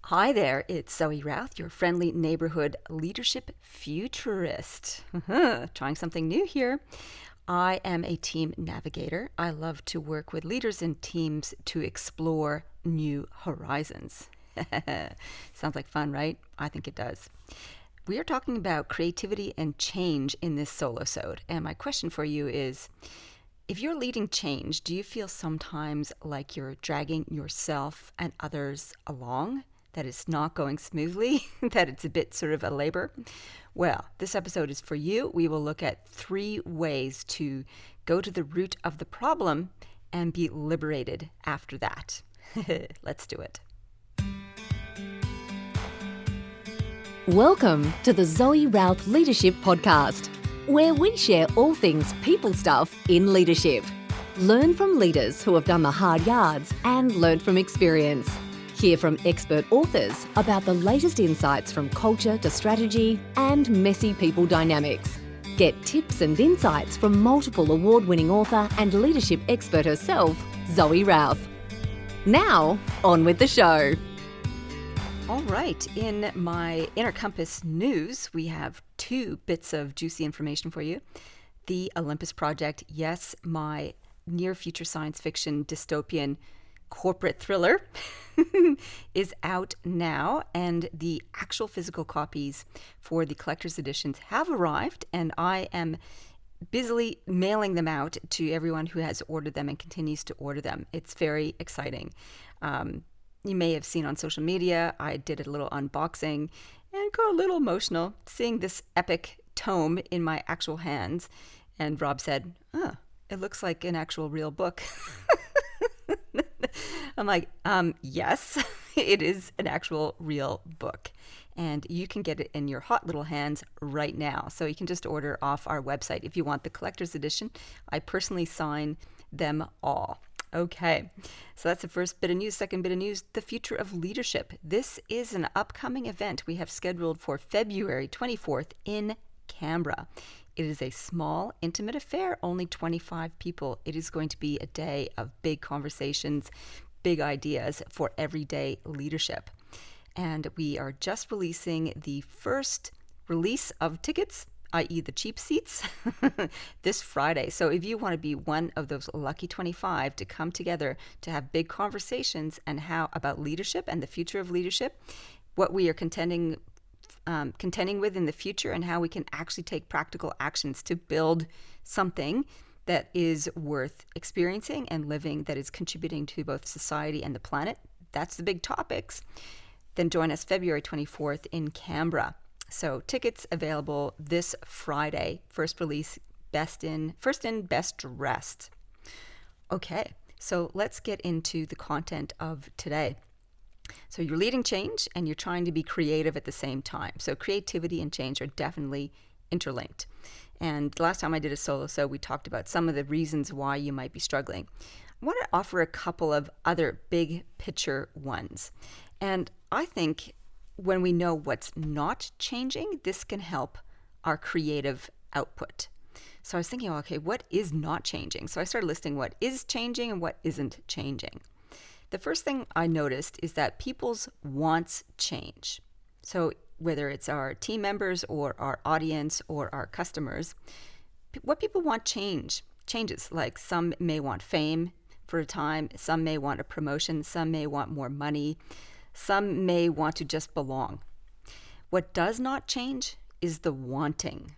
Hi there, it's Zoe Routh, your friendly neighborhood leadership futurist. Trying something new here. I am a team navigator. I love to work with leaders and teams to explore new horizons. Sounds like fun, right? I think it does. We are talking about creativity and change in this solosode, and my question for you is, if you're leading change, do you feel sometimes like you're dragging yourself and others along? That it's not going smoothly, that it's a bit sort of a labor? Well, this episode is for you. We will look at 3 ways to go to the root of the problem and be liberated after that. Let's do it. Welcome to the Zoe Routh Leadership Podcast, where we share all things people stuff in leadership. Learn from leaders who have done the hard yards and learned from experience. Hear from expert authors about the latest insights from culture to strategy and messy people dynamics. Get tips and insights from multiple award-winning author and leadership expert herself, Zoe Routh. Now, on with the show. All right, in my Inner Compass news, we have 2 bits of juicy information for you. The Olympus Project, yes, my near-future science fiction dystopian corporate thriller is out now, and the actual physical copies for the collector's editions have arrived, and I am busily mailing them out to everyone who has ordered them and continues to order them. It's very exciting. You may have seen on social media, I did a little unboxing and got a little emotional seeing this epic tome in my actual hands, and Rob said, it looks like an actual real book. I'm like, yes, it is an actual real book. And you can get it in your hot little hands right now. So you can just order off our website. If you want the collector's edition, I personally sign them all. Okay, so that's the first bit of news. Second bit of news, the future of leadership. This is an upcoming event we have scheduled for February 24th in Canberra. It is a small, intimate affair, only 25 people. It is going to be a day of big conversations, big ideas for everyday leadership. And we are just releasing the first release of tickets, i.e. the cheap seats, this Friday. So if you want to be one of those lucky 25 to come together to have big conversations and how about leadership and the future of leadership, what we are contending with in the future, and how we can actually take practical actions to build something that is worth experiencing and living, that is contributing to both society and the planet. That's the big topics. Then join us February 24th in Canberra. So tickets available this Friday. First release, first in, best dressed. Okay, so let's get into the content of today. So you're leading change and you're trying to be creative at the same time. So creativity and change are definitely interlinked. And last time I did a solo, so we talked about some of the reasons why you might be struggling. I want to offer a couple of other big picture ones. And I think when we know what's not changing, this can help our creative output. So I was thinking, okay, what is not changing? So I started listing what is changing and what isn't changing. The first thing I noticed is that people's wants change. So whether it's our team members or our audience or our customers, what people want changes. Like some may want fame for a time, some may want a promotion, some may want more money, some may want to just belong. What does not change is the wanting.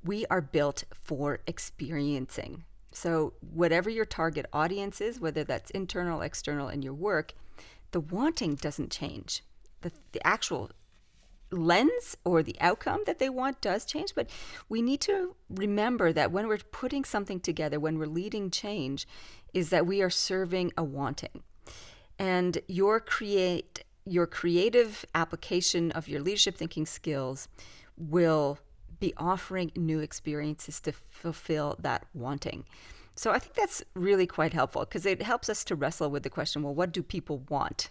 We are built for experiencing. So whatever your target audience is, whether that's internal, external in your work, the wanting doesn't change. The actual lens or the outcome that they want does change, but we need to remember that when we're putting something together, when we're leading change, is that we are serving a wanting. And your creative application of your leadership thinking skills will be offering new experiences to fulfill that wanting. So I think that's really quite helpful because it helps us to wrestle with the question, well, what do people want?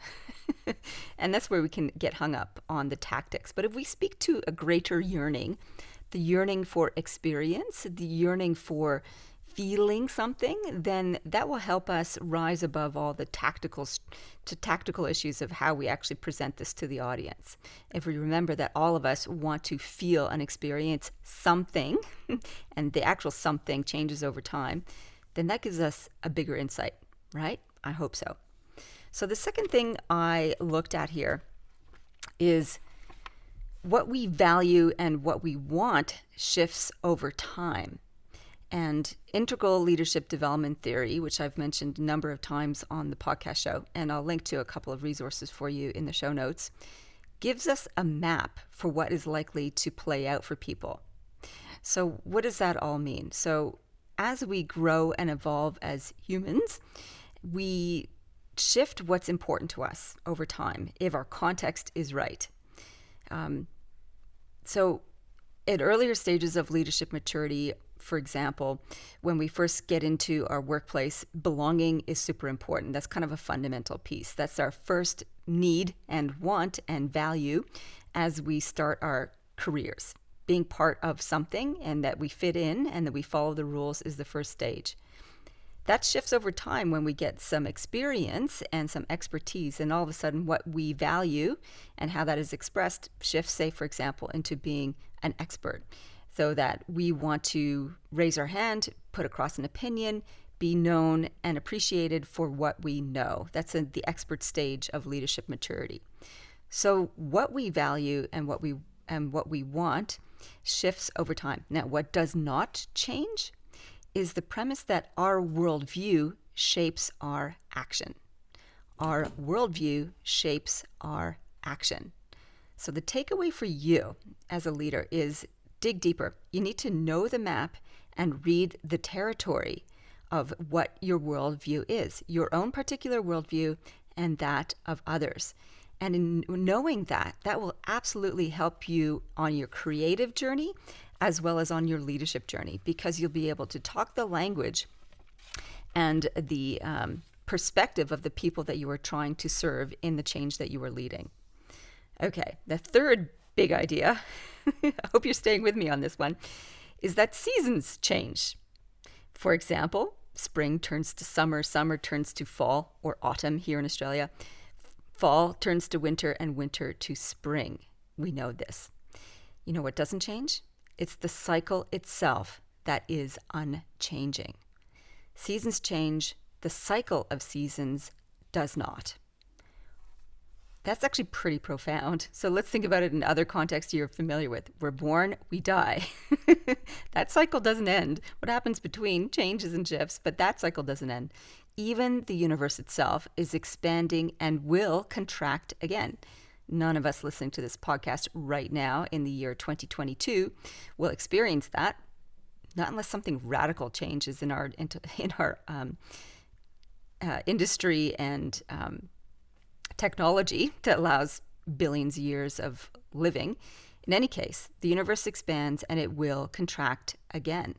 And that's where we can get hung up on the tactics. But if we speak to a greater yearning, the yearning for experience, the yearning for feeling something, then that will help us rise above all the tactical issues of how we actually present this to the audience. If we remember that all of us want to feel and experience something, and the actual something changes over time, then that gives us a bigger insight, right? I hope so. So the second thing I looked at here is what we value and what we want shifts over time. And integral leadership development theory, which I've mentioned a number of times on the podcast show, and I'll link to a couple of resources for you in the show notes, gives us a map for what is likely to play out for people. So what does that all mean? So as we grow and evolve as humans, we shift what's important to us over time if our context is right. So at earlier stages of leadership maturity, for example, when we first get into our workplace, belonging is super important. That's kind of a fundamental piece. That's our first need and want and value as we start our careers. Being part of something and that we fit in and that we follow the rules is the first stage. That shifts over time when we get some experience and some expertise, and all of a sudden what we value and how that is expressed shifts, say, for example, into being an expert. So that we want to raise our hand, put across an opinion, be known and appreciated for what we know. That's in the expert stage of leadership maturity. So what we value and what we want shifts over time. Now, what does not change is the premise that our worldview shapes our action. Our worldview shapes our action. So the takeaway for you as a leader is dig deeper. You need to know the map and read the territory of what your worldview is, your own particular worldview and that of others. And in knowing that, that will absolutely help you on your creative journey as well as on your leadership journey, because you'll be able to talk the language and the perspective of the people that you are trying to serve in the change that you are leading. Okay, the third big idea, I hope you're staying with me on this one, is that seasons change. For example, spring turns to summer, summer turns to fall or autumn here in Australia. Fall turns to winter and winter to spring. We know this. You know what doesn't change? It's the cycle itself that is unchanging. Seasons change, the cycle of seasons does not. That's actually pretty profound. So let's think about it in other contexts you're familiar with. We're born, we die. That cycle doesn't end. What happens between changes and shifts, but that cycle doesn't end. Even the universe itself is expanding and will contract again. None of us listening to this podcast right now in the year 2022 will experience that, not unless something radical changes in our industry and technology that allows billions of years of living. In any case, the universe expands and it will contract again.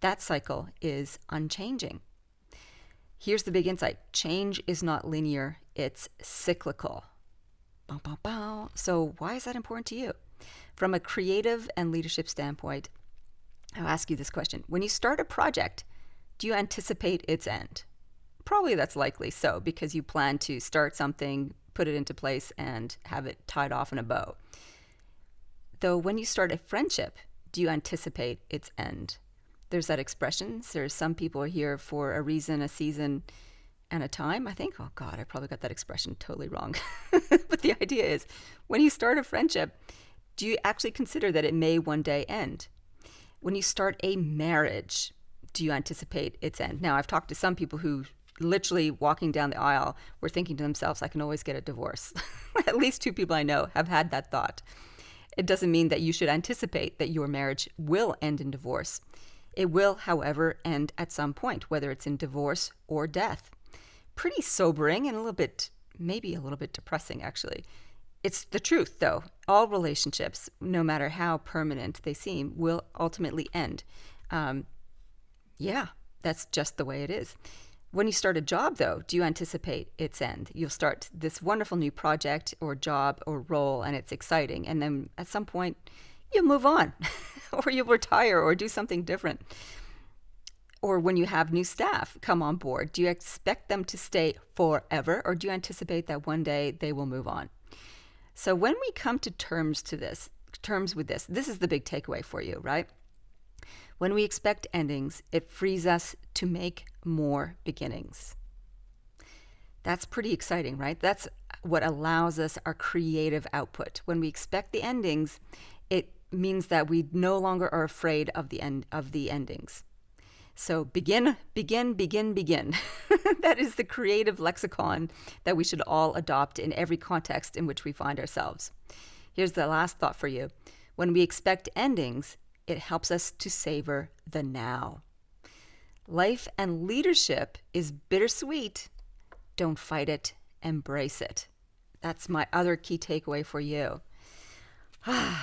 That cycle is unchanging. Here's the big insight. Change is not linear, it's cyclical. Bow, bow, bow. So why is that important to you? From a creative and leadership standpoint, I'll ask you this question. When you start a project, do you anticipate its end? Probably that's likely so, because you plan to start something, put it into place, and have it tied off in a bow. Though when you start a friendship, do you anticipate its end? There's that expression. There's some people are here for a reason, a season, and a time. I think, oh God, I probably got that expression totally wrong. But the idea is, when you start a friendship, do you actually consider that it may one day end? When you start a marriage, do you anticipate its end? Now, I've talked to some people who literally walking down the aisle were thinking to themselves, I can always get a divorce. At least two people I know have had that thought. It doesn't mean that you should anticipate that your marriage will end in divorce. It will, however, end at some point, whether it's in divorce or death. Pretty sobering and maybe a little bit depressing, actually. It's the truth, though. All relationships, no matter how permanent they seem, will ultimately end. That's just the way it is. When you start a job, though, do you anticipate its end? You'll start this wonderful new project or job or role, and it's exciting. And then at some point, you'll move on or you'll retire or do something different. Or when you have new staff come on board, do you expect them to stay forever, or do you anticipate that one day they will move on? So when we come to terms with this is the big takeaway for you, right? When we expect endings, it frees us to make more beginnings. That's pretty exciting, right? That's what allows us our creative output. When we expect the endings, it means that we no longer are afraid of the endings. So begin. That is the creative lexicon that we should all adopt in every context in which we find ourselves. Here's the last thought for you. When we expect endings, it helps us to savor the now. Life and leadership is bittersweet. Don't fight it, embrace it. That's my other key takeaway for you.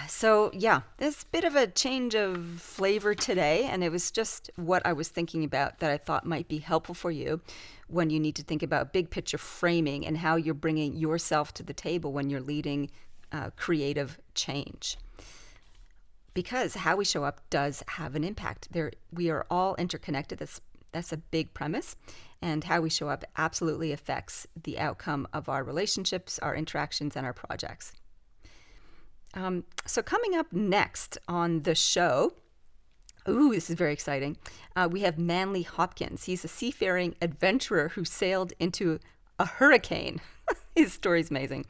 So yeah, there's a bit of a change of flavor today, and it was just what I was thinking about that I thought might be helpful for you when you need to think about big picture framing and how you're bringing yourself to the table when you're leading creative change. Because how we show up does have an impact. We are all interconnected. That's a big premise. And how we show up absolutely affects the outcome of our relationships, our interactions, and our projects. So coming up next on the show, this is very exciting. We have Manly Hopkins. He's a seafaring adventurer who sailed into a hurricane. His story's amazing.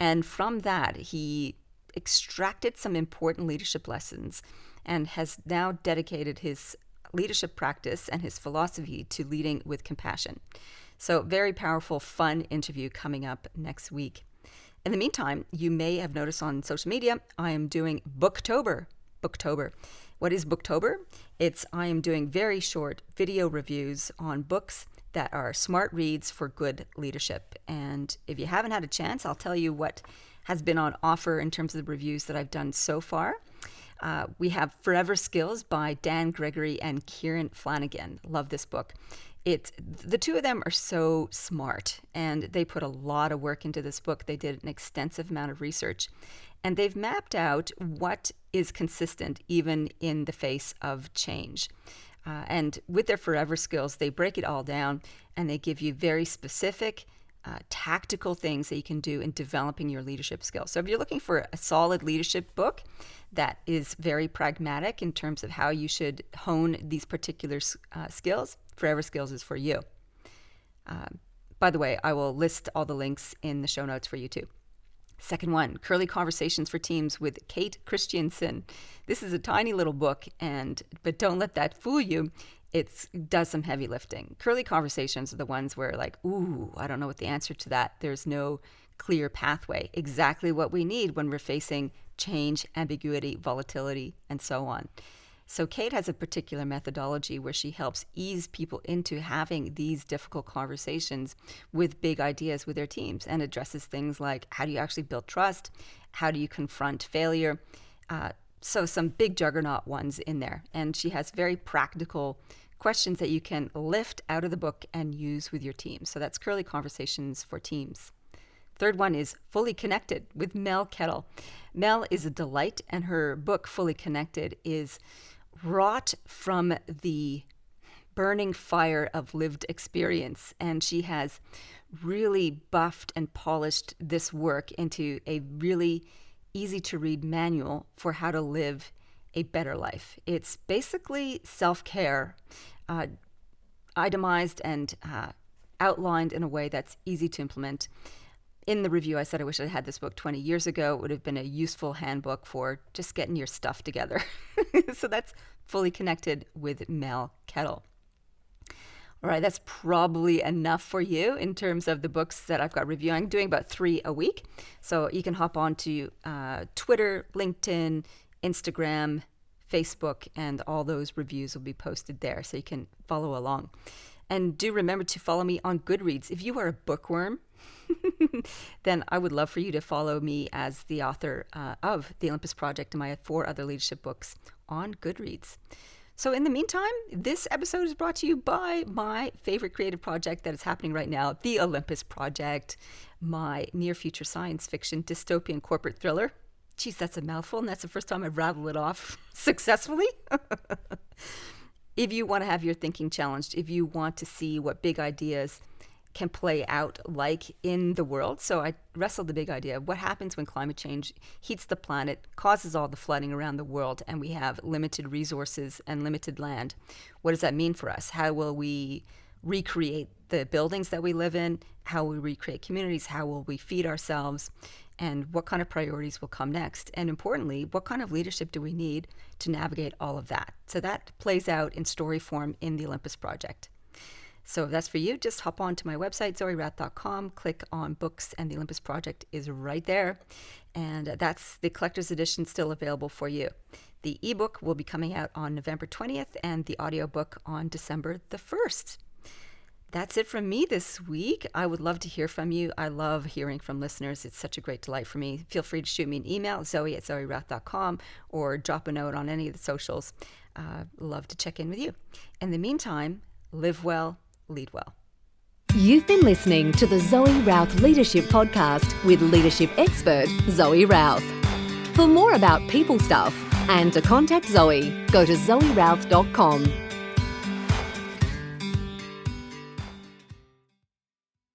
And from that, he extracted some important leadership lessons and has now dedicated his leadership practice and his philosophy to leading with compassion. So very powerful, fun interview coming up next week. In the meantime, you may have noticed on social media, I am doing Booktober. What is Booktober? I am doing very short video reviews on books that are smart reads for good leadership. And if you haven't had a chance, I'll tell you what has been on offer in terms of the reviews that I've done so far. We have Forever Skills by Dan Gregory and Kieran Flanagan. Love this book. The two of them are so smart, and they put a lot of work into this book. They did an extensive amount of research, and they've mapped out what is consistent even in the face of change. And with their Forever Skills, they break it all down, and they give you very specific, tactical things that you can do in developing your leadership skills. So if you're looking for a solid leadership book that is very pragmatic in terms of how you should hone these particular skills, Forever Skills is for you. By the way, I will list all the links in the show notes for you too. Second one, Curly Conversations for Teams with Kate Christiansen. This is a tiny little book, but don't let that fool you. It does some heavy lifting. Curly conversations are the ones where I don't know what the answer to that. There's no clear pathway. Exactly what we need when we're facing change, ambiguity, volatility, and so on. So Kate has a particular methodology where she helps ease people into having these difficult conversations with big ideas with their teams, and addresses things like, how do you actually build trust? How do you confront failure? So some big juggernaut ones in there. And she has very practical questions that you can lift out of the book and use with your team. So that's Curly Conversations for Teams. Third one is Fully Connected with Mel Kettle. Mel is a delight, and her book, Fully Connected, is wrought from the burning fire of lived experience. And she has really buffed and polished this work into a really easy to read manual for how to live a better life. It's basically self-care, itemized and outlined in a way that's easy to implement. In the review, I said I wish I had this book 20 years ago. It would have been a useful handbook for just getting your stuff together. So that's Fully Connected with Mel Kettle. All right, that's probably enough for you in terms of the books that I've got reviewing. I'm doing about 3 a week. So you can hop on to Twitter, LinkedIn, Instagram, Facebook, and all those reviews will be posted there, so you can follow along. And do remember to follow me on Goodreads. If you are a bookworm, then I would love for you to follow me as the author of The Olympus Project and my 4 other leadership books on Goodreads. So in the meantime, this episode is brought to you by my favorite creative project that is happening right now, The Olympus Project, my near future science fiction dystopian corporate thriller. Geez, that's a mouthful, and that's the first time I've rattled it off successfully. if you want to have your thinking challenged, if you want to see what big ideas can play out like in the world. So I wrestled the big idea of what happens when climate change heats the planet, causes all the flooding around the world, and we have limited resources and limited land. What does that mean for us? How will we recreate the buildings that we live in? How will we recreate communities? How will we feed ourselves? And what kind of priorities will come next? And importantly, what kind of leadership do we need to navigate all of that? So that plays out in story form in the Olympus Project. So if that's for you, just hop on to my website, zoerouth.com, click on books, and the Olympus Project is right there. And that's the collector's edition still available for you. The ebook will be coming out on November 20th and the audiobook on December the 1st. That's it from me this week. I would love to hear from you. I love hearing from listeners. It's such a great delight for me. Feel free to shoot me an email, zoe@zoerouth.com, or drop a note on any of the socials. Love to check in with you. In the meantime, live well, lead well. You've been listening to the Zoe Routh Leadership Podcast with leadership expert Zoe Routh. For more about people stuff and to contact Zoe, go to zoerouth.com.